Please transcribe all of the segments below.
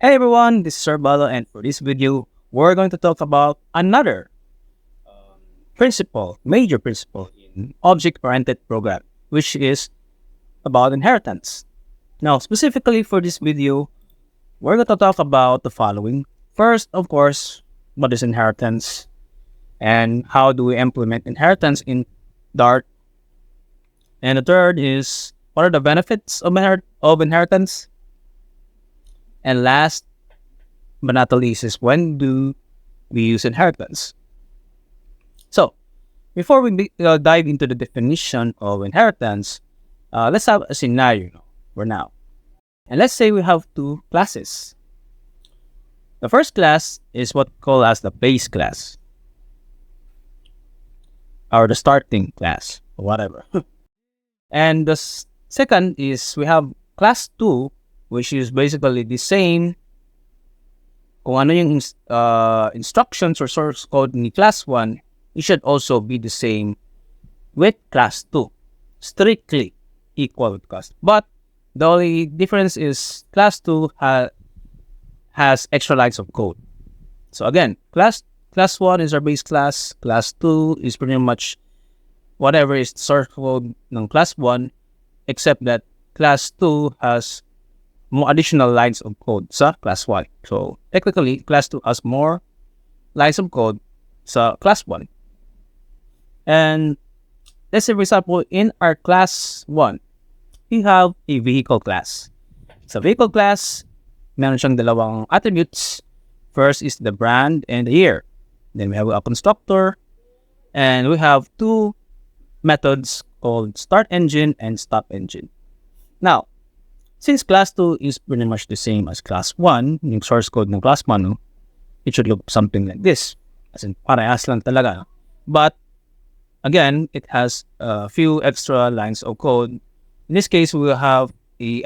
Hey everyone, this is Sir Balo, and for this video, we're going to talk about another major principle in object-oriented program, which is about inheritance. Now, specifically for this video, we're going to talk about the following. First, of course, what is inheritance and how do we implement inheritance in Dart? And the third is what are the benefits of inheritance? And last but not the least is when do we use inheritance? So, before we dive into the definition of inheritance, let's have a scenario for now. And let's say we have two classes. The first class is what we call as the base class, or the starting class, or whatever. And the second is we have class 2, which is basically the same kung ano yung instructions or source code ni class 1, it should also be the same with class 2. Strictly equal with class. But the only difference is class 2 has extra lines of code. So again, class 1 is our base class. Class 2 is pretty much whatever is the source code ng class 1, except that class 2 has more additional lines of code sa class 1. So, technically, class 2 has more lines of code sa class 1. And let's say, for example, in our class 1, we have a vehicle class. Sa vehicle class, meron siyang dalawang attributes. First is the brand and the year. Then we have a constructor. And we have two methods called start engine and stop engine. Now, since class 2 is pretty much the same as class 1, yung source code ng class 1, it should look something like this. As in, parehas lang talaga. But, again, it has a few extra lines of code. In this case, we will have a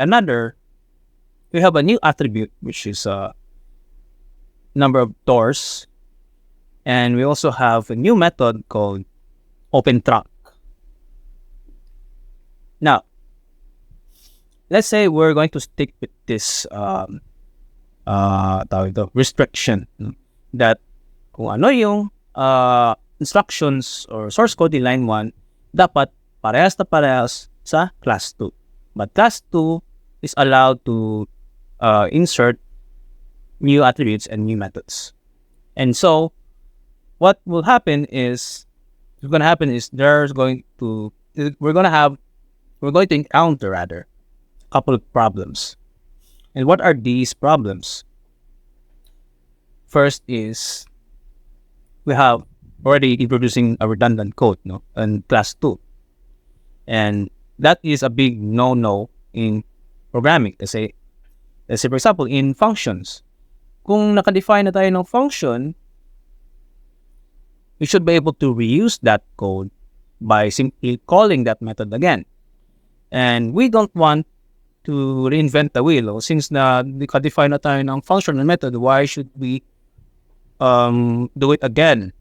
new attribute, which is number of doors. And we also have a new method called open truck. Now, let's say we're going to stick with this restriction that kung ano yung instructions or source code in line 1, dapat parehas na parehas sa class 2. But class 2 is allowed to insert new attributes and new methods. And so, what will happen is, we're going to encounter a couple of problems. And what are these problems? First is we have already introducing a redundant code in class 2. And that is a big no-no in programming. Let's say for example, in functions. Kung nakadefine na tayo ng function, we should be able to reuse that code by simply calling that method again. And we don't want to reinvent the wheel. Since nakadefine na tayo ng function and method, why should we do it again?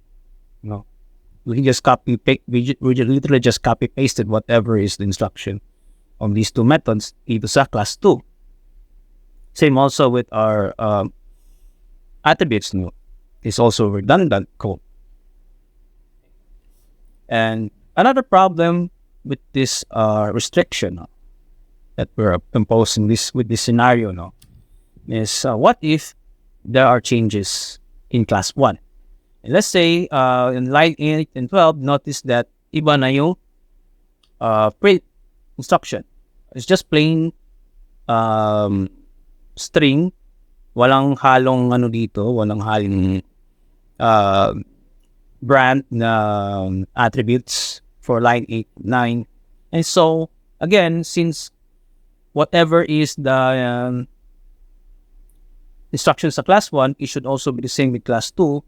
We just literally just copy pasted whatever is the instruction of these two methods into sa class 2. Same also with our attributes. It's also redundant code. And another problem with this restriction that we're imposing with this scenario is what if there are changes in class 1? And let's say in line 8 and 12, notice that iba na yung print instruction. It's just plain string, walang halong walang halong brand na attributes for line 8, 9. And so, again, since whatever is the instructions sa class 1, it should also be the same with class 2.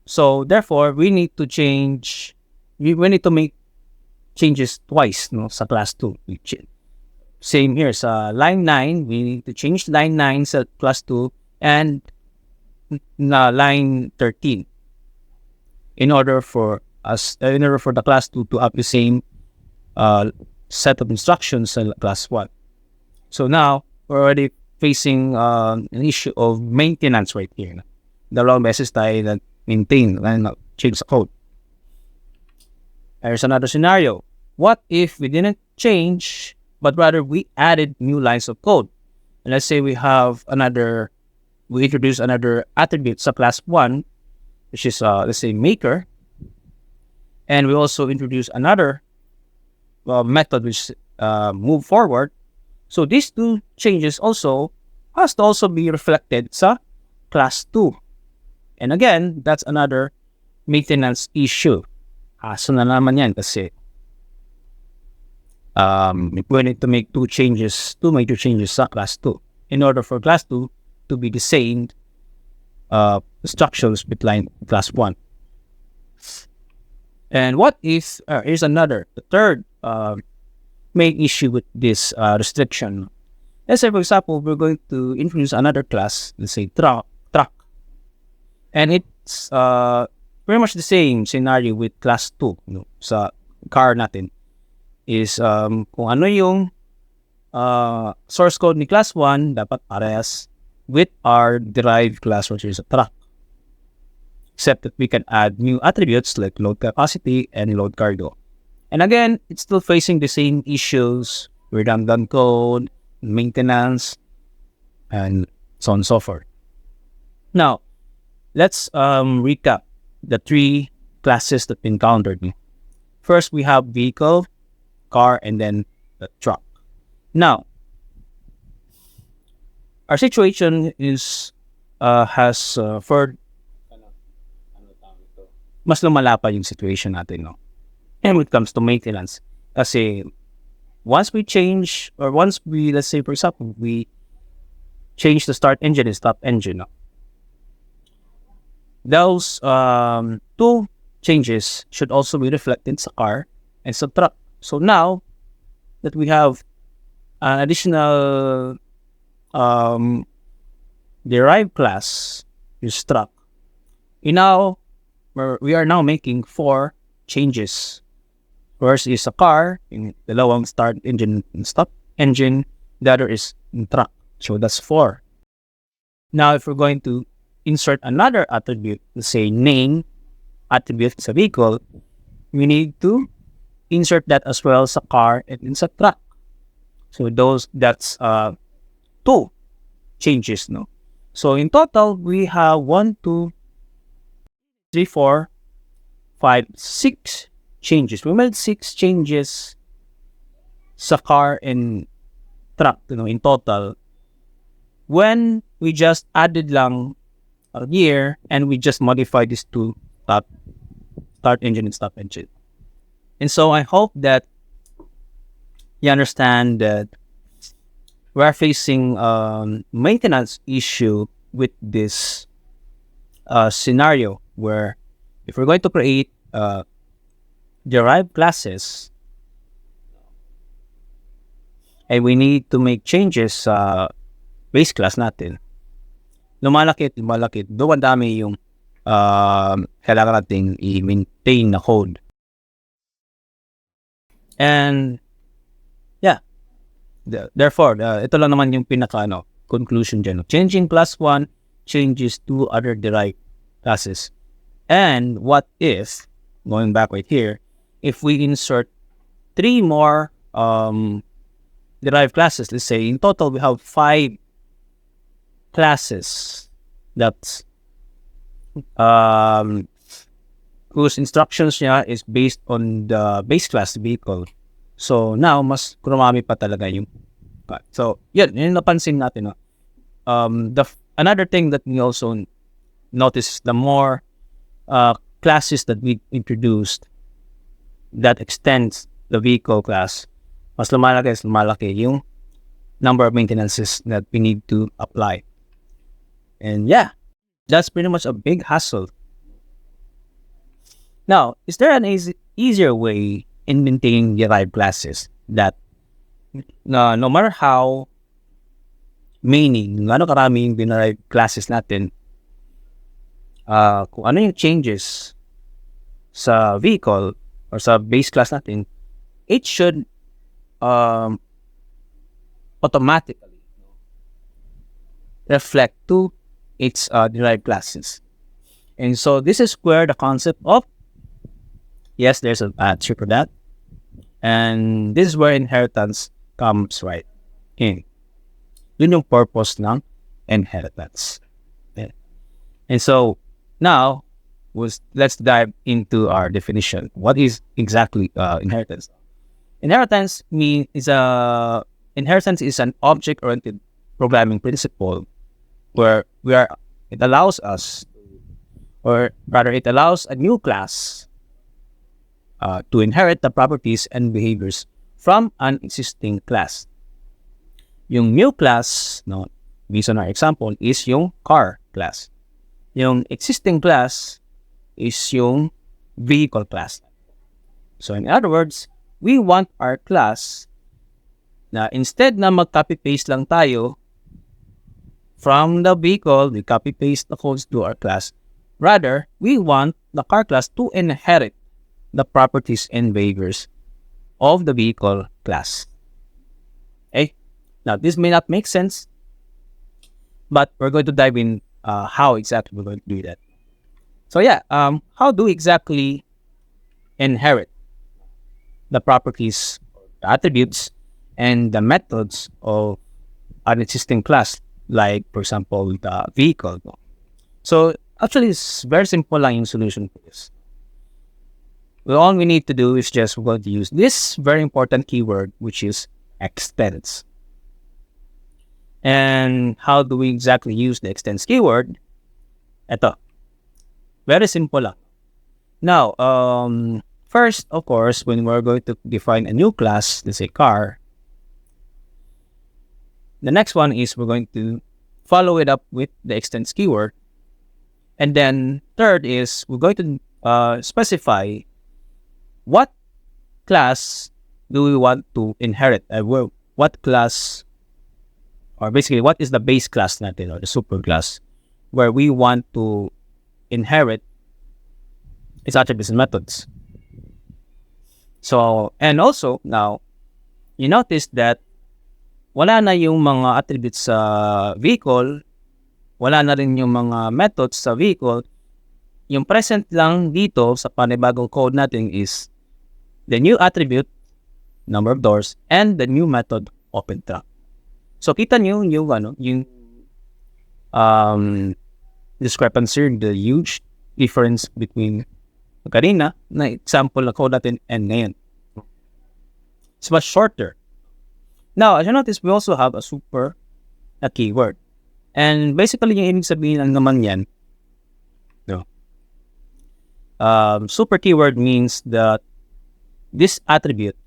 So, therefore, we need to make changes twice sa class 2. Same here, sa line 9, we need to change line 9 sa class 2 and line 13 in order for the class 2 to have the same set of instructions sa class 1. So now, we're already facing an issue of maintenance right here. Dalawang beses tayo nag-maintain, change sa code. Here's another scenario. What if we didn't change, but rather we added new lines of code? And let's say we introduce another attribute sa class 1, which is, let's say, maker. And we also introduce another method which move forward. So these two changes also has to also be reflected sa class 2. And again, that's another maintenance issue. So na naman yan kasi we need to make two major changes sa class 2 in order for class 2 to be the same instructions between class 1. And what is, here's the third main issue with this restriction. Let's say, for example, we're going to introduce another class, let's say truck. And it's pretty much the same scenario with class 2, sa car natin. Is kung ano yung source code ni class 1, dapat parehas with our derived class which is a truck. Except that we can add new attributes like load capacity and load cargo. And again, it's still facing the same issues, redundant code, maintenance, and so on and so forth. Now, let's recap the three classes that we encountered. First, we have vehicle, car, and then the truck. Now, our situation is for mas lumala pa yung situation natin, no? And when it comes to maintenance, kasi once we, let's say, for example, we change the start engine and stop engine, no? Those two changes should also be reflected sa car and sa truck. So now that we have an additional derived class, is truck, we are now making 4 changes. First is a car, yung dalawang start engine and stop engine. The other is in truck. So that's 4. Now, if we're going to insert another attribute, let's say name attribute sa vehicle, we need to insert that as well sa car and in sa truck. So that's 2 changes, no? So in total, we have 1, 2, 3, 4, 5, 6 changes. We made 6 changes sa car and truck, in total. When we just added lang a gear and we just modified these 2 start engine and stop engine. And so I hope that you understand that we're facing maintenance issue with this scenario where if we're going to create derived classes and we need to make changes sa base class natin, lumalaki, doon dami yung kailangan natin i-maintain na code. And yeah, therefore, ito lang naman yung conclusion dyan. Changing class 1 changes 2 other derived classes. And what if, going back right here, if we insert 3 more derived classes, let's say in total we have 5 classes that's whose instructions niya is based on the base class vehicle. So now mas kumami pa talaga yung so yun napansin natin, no? Another thing that we also notice, the more classes that we introduced that extends the vehicle class, mas lumalaki yung number of maintenances that we need to apply. And yeah, that's pretty much a big hassle. Now, is there an easier way in maintaining derived classes that no matter how karami yung derived classes natin, kung ano yung changes sa vehicle or sa base class natin, it should automatically reflect to its derived classes. And so this is where the concept of, yes, there's an answer for that. And this is where inheritance comes right in. Yun yung purpose ng inheritance. Yeah. And so now, let's dive into our definition. What is exactly inheritance? Inheritance is an object-oriented programming principle where it allows us, or rather, it allows a new class to inherit the properties and behaviors from an existing class. Yung new class, no, based on our example, is yung car class. Yung existing class is yung vehicle class. So in other words, we want our class na instead na mag-copy-paste lang tayo from the vehicle, we copy-paste the codes to our class. Rather, we want the car class to inherit the properties and behaviors of the vehicle class. Okay? Now, this may not make sense, but we're going to dive in how exactly we're going to do that. So yeah, how do we exactly inherit the properties, the attributes, and the methods of an existing class, like, for example, the vehicle? So actually, it's very simple lang yung solution for this. Well, all we need to do is we're going to use this very important keyword, which is extends. And how do we exactly use the extends keyword? Ito. Very simple lang. Now, first, of course, when we're going to define a new class, let's say car, the next one is we're going to follow it up with the extends keyword. And then third is we're going to specify what class do we want to inherit? What class, or basically what is the base class natin, or the super class, where we want to inherit its attributes and methods. So, and also, now, you notice that wala na yung mga attributes sa vehicle, wala na rin yung mga methods sa vehicle. Yung present lang dito sa panibagong code natin is the new attribute, number of doors, and the new method, open trunk. So, kita nyo yung discrepancy, the huge difference between kanina na example na code natin and ngayon. It's much shorter. Now, as you notice, we also have a super keyword. And basically, yung ibig sabihin lang naman yan, no? Super keyword means that this attribute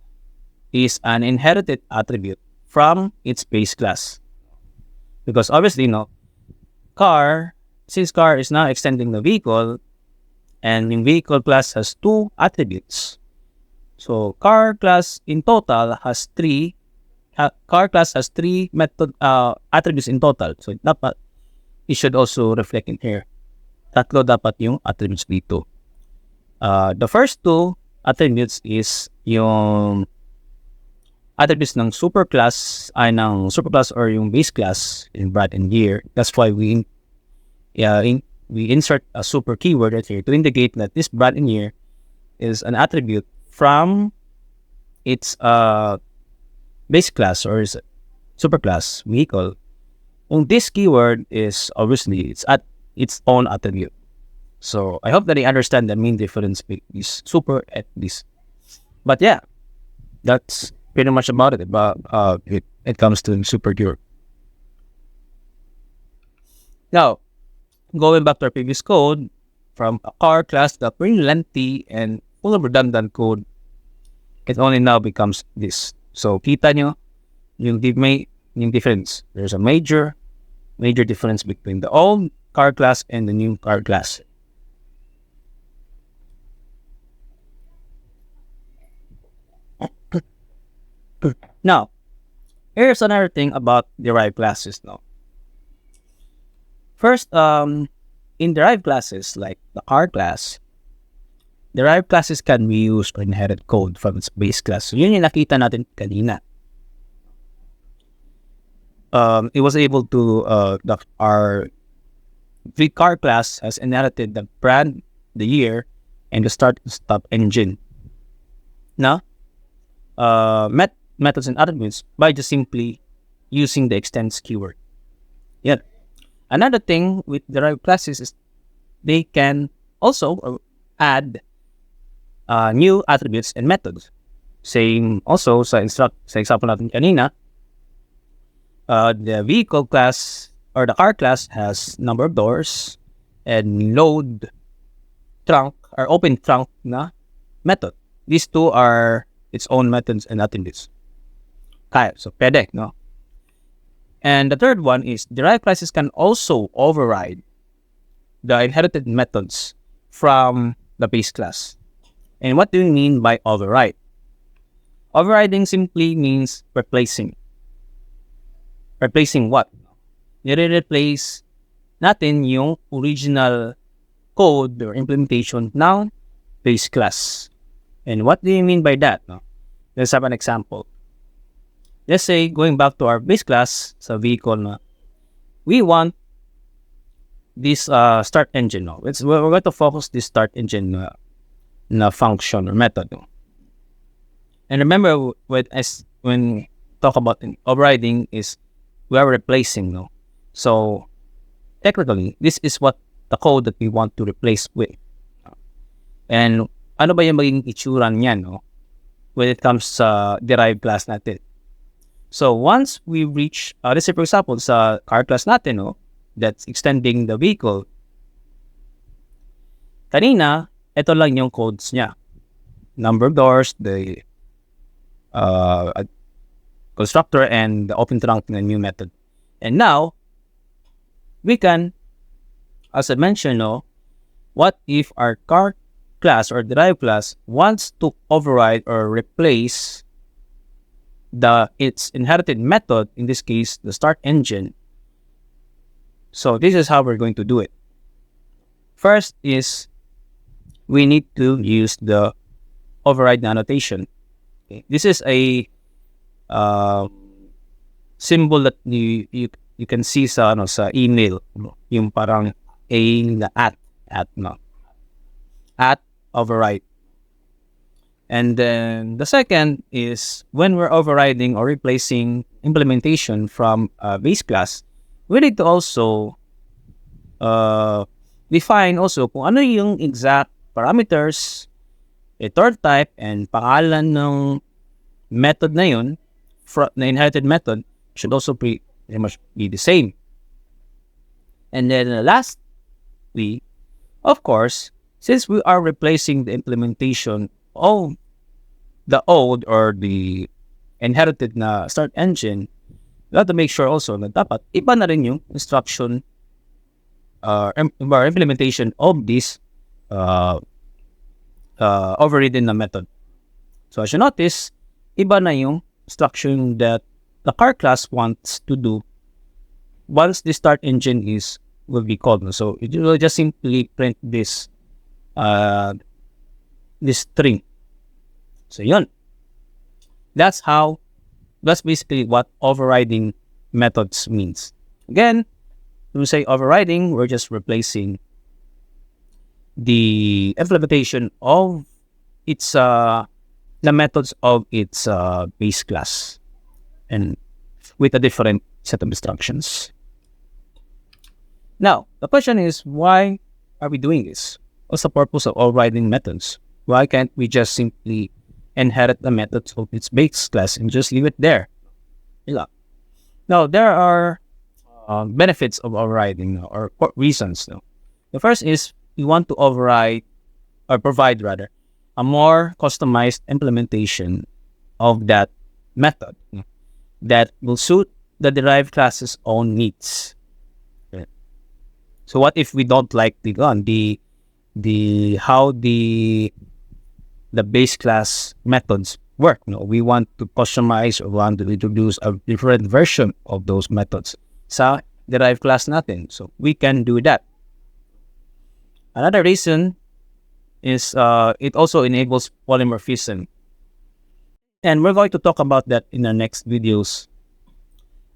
is an inherited attribute from its base class. Because obviously, since car is now extending the vehicle, and the vehicle class has two attributes. So car class in total has three method attributes in total. So it should also reflect in here. Tatlo dapat yung attributes dito. The first two attributes is yung attributes ng superclass or yung base class in brand and year. That's why we insert a super keyword right here to indicate that this brand and year is an attribute from its base class or superclass vehicle. And this keyword is obviously it's at its own attribute. So I hope that you understand the main difference between this super and this. But yeah, that's pretty much about it. But it comes to super keyword. Now, going back to our previous code, from a car class that pretty lengthy and full of redundant code, it only now becomes this. So kita nyo yung difference. There's a major difference between the old car class and the new car class. Now, here's another thing about derived classes now. First, in derived classes like the car class, derived classes can be used or inherit code from its base class. So yun yung nakita natin kanina. it was able to our car class has inherited the brand, the year, and the start and stop engine. Now, methods and attributes by just simply using the extends keyword. Yeah. Another thing with derived classes is they can also add new attributes and methods. Same also sa example natin kanina, the vehicle class or the car class has number of doors and load trunk or open trunk na method. These two are its own methods and attributes. Kaya, so pwede, no? And the third one is derived classes can also override the inherited methods from the base class. And what do we mean by override? Overriding simply means replacing. Replacing what? Nire-replace natin yung original code or implementation ng base class. And what do you mean by that? No? Let's have an example. Let's say, going back to our base class sa vehicle, na, we want this start engine. No? We're going to focus this start engine na function or method. No? And remember, when talk about overriding is we are replacing. No? So, technically, this is what the code that we want to replace with. And ano ba yung magiging itsura niyan, no? When it comes sa derived class natin. So once we reach, let's say for example, sa car class natin, no, that's extending the vehicle, kanina, ito lang yung codes niya. Number of doors, the constructor, and the open trunk na new method. And now, we can, as I mentioned, no, what if our car class or derived class wants to override or replace its inherited method, in this case, the start engine. So this is how we're going to do it. First is we need to use the override annotation. Okay. This is a symbol that you can see sa email, yung parang a na at override. And then the second is when we're overriding or replacing implementation from a base class, we need to also define also kung ano yung exact parameters, return type, and pangalan ng method na yun, na inherited method, should also pretty much be the same. And then lastly, of course, since we are replacing the implementation of the old or the inherited na start engine, we have to make sure also na dapat iba na rin yung instruction or implementation of this overridden na method. So as you notice, iba na yung instruction that the car class wants to do once the start engine will be called. So it will just simply print this string. So yun. That's basically what overriding methods means. Again, when we say overriding, we're just replacing the implementation of the methods of its base class and with a different set of instructions. Now, the question is, why are we doing this? What's the purpose of overriding methods? Why can't we just simply inherit the methods of its base class and just leave it there? Yeah. Now, there are benefits of overriding or reasons. The first is we want to provide a more customized implementation of that method that will suit the derived class's own needs. Okay. So what if we don't like how the base class methods work? We want to customize or want to introduce a different version of those methods sa derived class natin. So we can do that. Another reason is it also enables polymorphism. And we're going to talk about that in the next videos.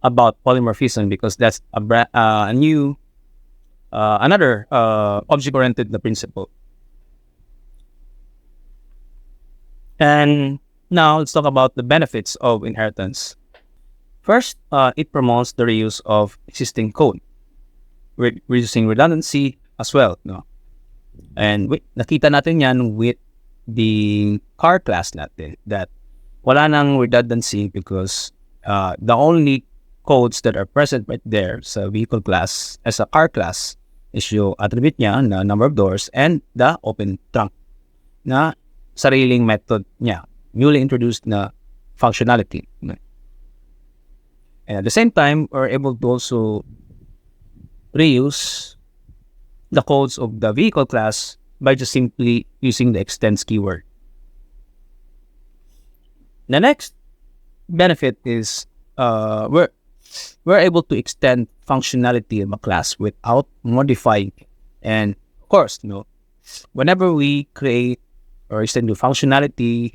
about polymorphism because that's a new another object-oriented na principle. And now let's talk about the benefits of inheritance. First, it promotes the reuse of existing code, reducing redundancy as well. No? And nakita natin yan with the car class natin that wala nang redundancy because the only codes that are present right there sa vehicle class as a car class is yung attribute niya na number of doors and the open trunk na sariling method niya, newly introduced na functionality. And at the same time, we're able to also reuse the codes of the vehicle class by just simply using the extends keyword. The next benefit is we're able to extend functionality of a class without modifying it. And of course, whenever we create or extend new functionality,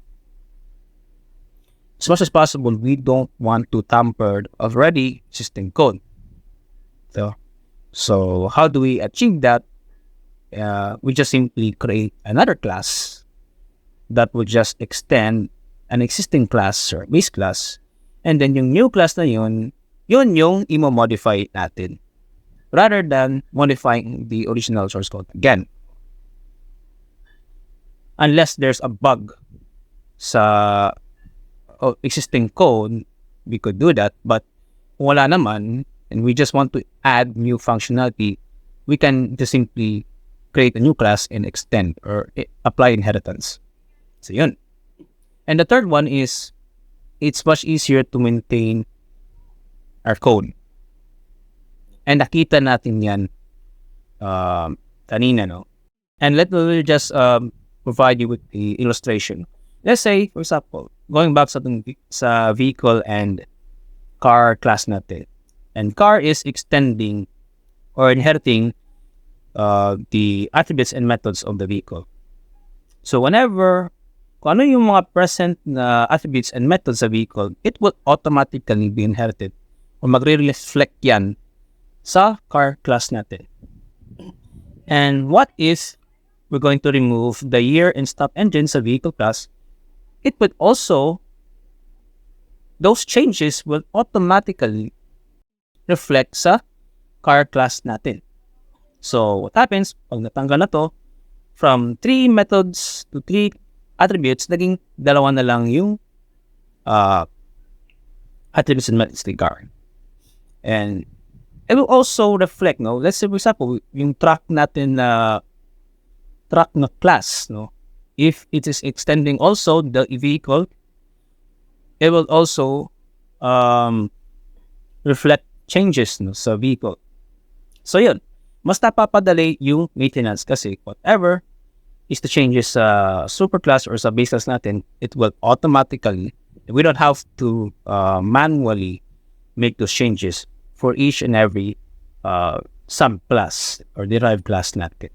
as much as possible, we don't want to tamper already existing code. So how do we achieve that? We just simply create another class that would just extend an existing class or base class, and then yung new class na yun yung i-modify natin rather than modifying the original source code again. Unless there's a bug sa existing code, we could do that. But wala naman, and we just want to add new functionality, we can just simply create a new class and extend or apply inheritance. So yun. And the third one is it's much easier to maintain our code. And nakita natin yan kanina, no? And let me just provide you with the illustration. Let's say, for example, going back sa vehicle and car class natin. And car is extending or inheriting the attributes and methods of the vehicle. So whenever, kung ano yung mga present na attributes and methods sa vehicle, it will automatically be inherited or magre-reflect yan sa car class natin. And what if we're going to remove the year and stop engine sa vehicle class? It would also, those changes will automatically reflect sa car class natin. So what happens, pag natanggal na to, from 3 methods to 3 attributes, naging 2 na lang yung attributes and methods ng car. And it will also reflect, let's say for example, yung truck natin na class, if it is extending also the vehicle, it will also reflect changes sa vehicle. So yun, mas napapadali yung maintenance kasi whatever is the changes sa superclass or sa base class natin, it will automatically, we don't have to manually make those changes for each and every subclass or derived class natin.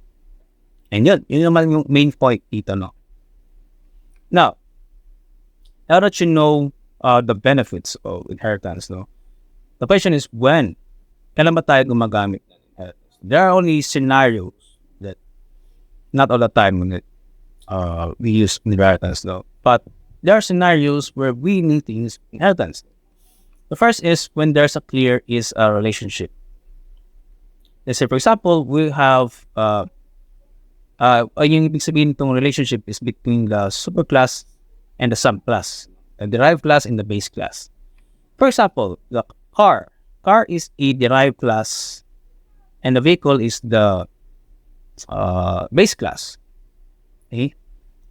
And yun naman yung main point dito, no? Now that you know the benefits of inheritance, the question is when? Kailan ba tayo gumagamit ng inheritance? There are only scenarios that not all the time when we use inheritance, but there are scenarios where we need to use inheritance. The first is when there's a clear relationship. Let's say, for example, we have yung ibig sabihin itong relationship is between the superclass and the subclass, the derived class and the base class. For example, the car is a derived class and the vehicle is the base class. Okay?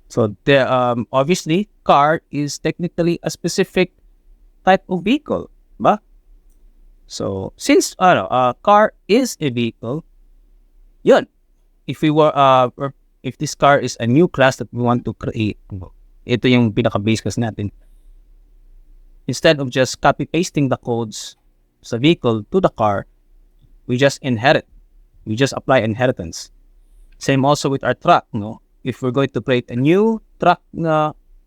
So the obviously car is technically a specific type of vehicle, ba? So since car is a vehicle, yun. If this car is a new class that we want to create, ito yung pinaka-base class natin. Instead of just copy-pasting the codes sa vehicle to the car, we just inherit. We just apply inheritance. Same also with our truck, If we're going to create a new truck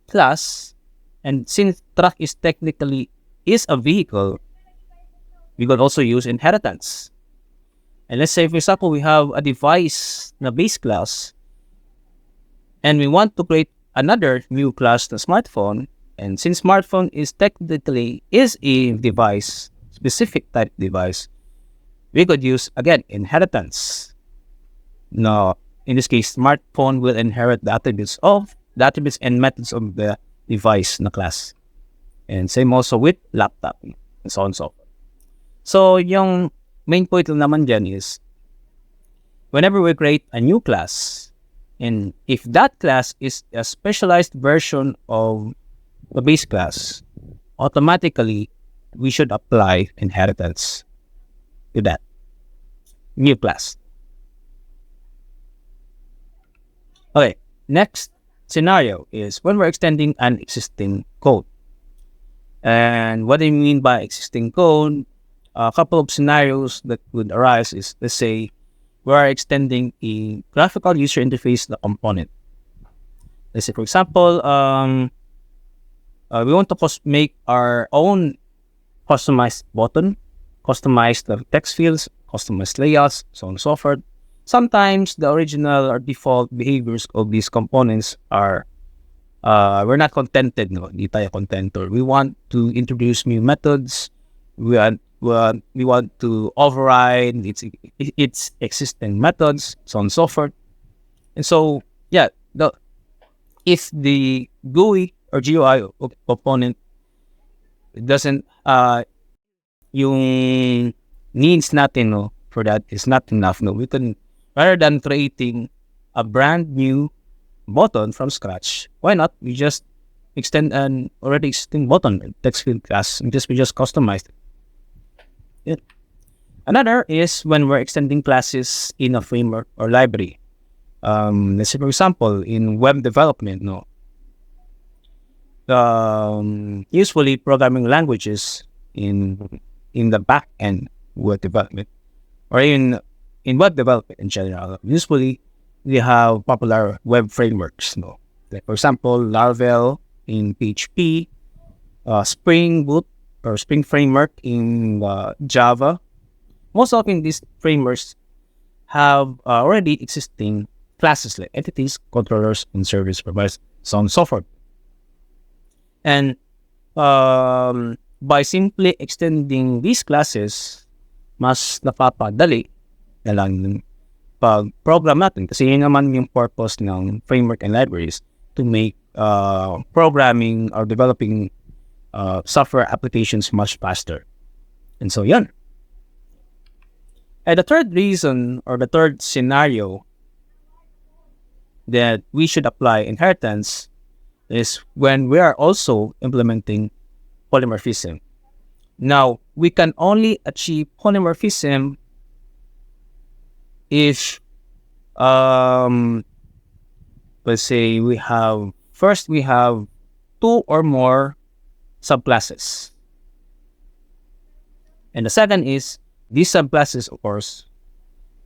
class, and since truck is technically a vehicle, we could also use inheritance. And let's say, for example, we have a device na base class, and we want to create another new class na smartphone. And since smartphone is technically a device, specific type device, we could use, again, inheritance. Now, in this case, smartphone will inherit the attributes and methods of the device na class. And same also with laptop, and so on and so forth. So, yung main point lang naman dyan is, whenever we create a new class, and if that class is a specialized version of the base class, automatically, we should apply inheritance to that new class. Okay, next scenario is when we're extending an existing code. And what do you mean by existing code? A couple of scenarios that would arise is, let's say, we are extending a graphical user interface na component. Let's say, for example, we want to make our own customized button, customize the text fields, customize layouts, so on and so forth. Sometimes the original or default behaviors of these components are, we're not contented, no? Di tayo contentor. We want to introduce new methods. We want to override its existing methods, so on and so forth. And so, yeah, if the GUI or GUI component doesn't, yung needs natin, no, for that is not enough, no, we can, rather than creating a brand new button from scratch, why not we just extend an already existing button text field class and we just customize it. Yeah. Another is when we're extending classes in a framework or library. Let's say, for example, in web development, no, usually programming languages in the back end web development, or in web development in general, usually we have popular web frameworks, no? Like, for example, Laravel in PHP, Spring Boot or Spring Framework in Java. Most often these frameworks have already existing classes like entities, controllers, and service providers, so on and so forth. And by simply extending these classes, mas napapadali na lang yung pag-program natin. Kasi yun naman yung purpose ng framework and libraries, to make programming or developing software applications much faster. And so, yan. And the third reason or the third scenario that we should apply inheritance is when we are also implementing polymorphism. Now, we can only achieve polymorphism if, let's say, we have two or more subclasses. And the second is, these subclasses, of course,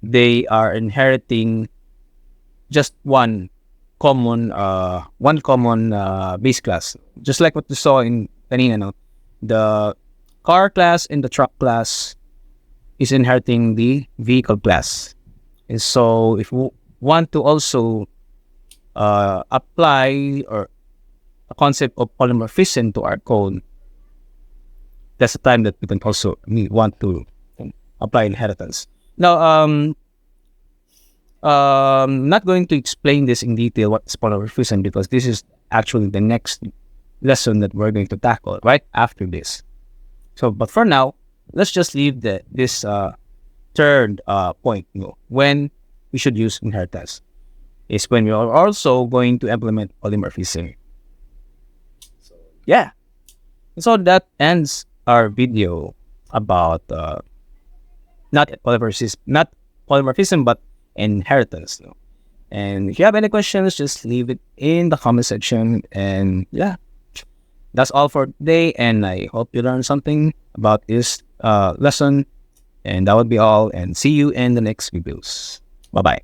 they are inheriting just one common base class. Just like what you saw in kanina, no? The car class and the truck class is inheriting the vehicle class. And so if we want to also apply or a concept of polymorphism to our code, that's the time that we can also want to apply inheritance. Now, not going to explain this in detail, what is polymorphism, because this is actually the next lesson that we're going to tackle right after this. So, but for now, let's just leave this third point, when we should use inheritance, is when we are also going to implement polymorphism. So, yeah. So that ends our video about not polymorphism, but inheritance. And if you have any questions, just leave it in the comment section. And yeah, that's all for today. And I hope you learned something about this lesson. And that would be all. And see you in the next videos. Bye-bye.